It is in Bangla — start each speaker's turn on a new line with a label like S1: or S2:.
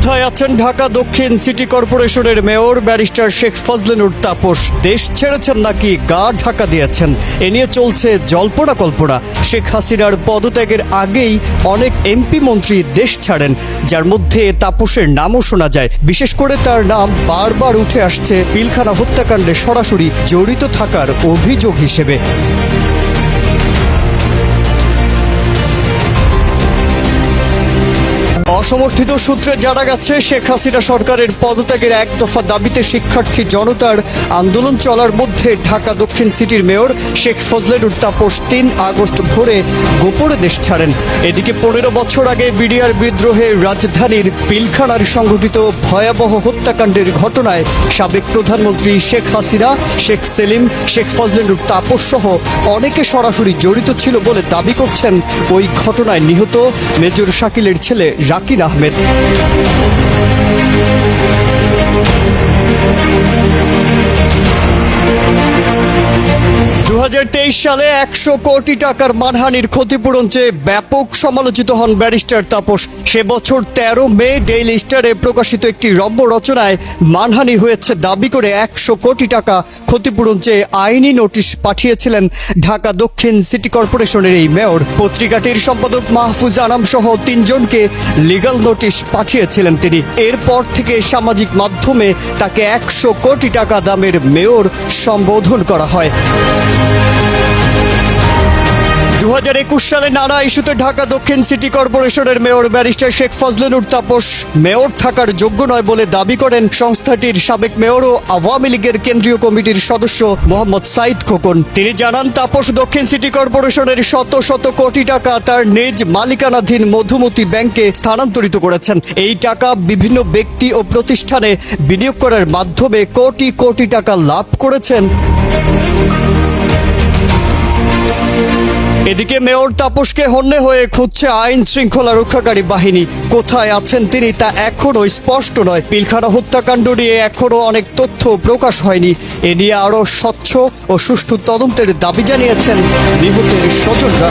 S1: কোথায় আছেন ঢাকা দক্ষিণ সিটি কর্পোরেশনের মেয়র ব্যারিস্টার শেখ ফজলে নূর তাপস? দেশ ছেড়েছেন নাকি গা ঢাকা দিয়েছেন? এ নিয়ে চলছে জল্পনা কল্পনা। শেখ হাসিনার পদত্যাগের আগেই অনেক এমপি মন্ত্রী দেশ ছাড়েন, যার মধ্যে তাপসের নামও শোনা যায়। বিশেষ করে তার নাম বারবার উঠে আসছে পিলখানা হত্যাকাণ্ডে সরাসরি জড়িত থাকার অভিযোগ হিসেবে। অসমর্থিত সূত্রে জানা গেছে, শেখ হাসিনা সরকারের পদত্যাগের এক দফা দাবিতে শিক্ষার্থী জনতার আন্দোলন চলার মধ্যে ঢাকা দক্ষিণ সিটির মেয়র শেখ ফজলে নূর তাপস ৩ আগস্ট ভোরে গোপনে দেশ ছাড়েন। এদিকে ১৫ বছর আগে বিডিআর বিদ্রোহে রাজধানীর পিলখানার সংঘটিত ভয়াবহ হত্যাকাণ্ডের ঘটনায় সাবেক প্রধানমন্ত্রী শেখ হাসিনা, শেখ সেলিম, শেখ ফজলে নূর তাপস সহ অনেকে সরাসরি জড়িত ছিল বলে দাবি করছেন ওই ঘটনায় নিহত মেজর শাকিলের ছেলে রাকিন আহমেদ। ২০২৩ সালে ১০০ কোটি টাকার মানহানির ক্ষতিপূরণ চেয়ে ব্যাপক সমালোচিত হন ব্যারিস্টার তাপস। সে বছর ১৩ মে ডেইলি স্টারে প্রকাশিত একটি রম্য রচনায় মানহানি হয়েছে দাবি করে ১০০ কোটি টাকা ক্ষতিপূরণ চেয়ে আইনি নোটিশ পাঠিয়েছিলেন ঢাকা দক্ষিণ সিটি কর্পোরেশনের এই মেয়র। পত্রিকাটির সম্পাদক মাহফুজ আনাম সহ ৩ জনকে লিগ্যাল নোটিশ পাঠিয়েছিলেন তিনি। এরপর থেকে সামাজিক মাধ্যমে তাকে ১০০ কোটি টাকা দামের মেয়র সম্বোধন করা হয়। ২০২১ সালে নানা ইস্যুতে ঢাকা দক্ষিণ সিটি কর্পোরেশনের mayor barrister Sheikh Fazle Noor Taposh mayor থাকার যোগ্য নয় বলে দাবি করেন সংস্থাটির সাবেক মেয়র ও আওয়ামী লীগের কেন্দ্রীয় কমিটির সদস্য মোহাম্মদ সাইদ খোকন। তিনি জানান, তাপস দক্ষিণ সিটি কর্পোরেশনের শত শত কোটি টাকা তার নিজ মালিকানাধীন মধুমতি ব্যাংকে স্থানান্তরিত করেছেন। এই টাকা বিভিন্ন ব্যক্তি ও প্রতিষ্ঠানে বিনিয়োগ করার মাধ্যমে কোটি কোটি টাকা লাভ করেছেন। এদিকে মেয়র তাপসকে হন্যে হয়ে খুঁজছে আইন শৃঙ্খলা রক্ষাকারী বাহিনী। কোথায় আছেন তিনি তা এখনও স্পষ্ট নয়। পিলখানা হত্যাকাণ্ড নিয়ে এখনও অনেক তথ্য প্রকাশ হয়নি। এ নিয়ে আরও স্বচ্ছ ও সুষ্ঠু তদন্তের দাবি জানিয়েছেন নিহতের স্বজনরা।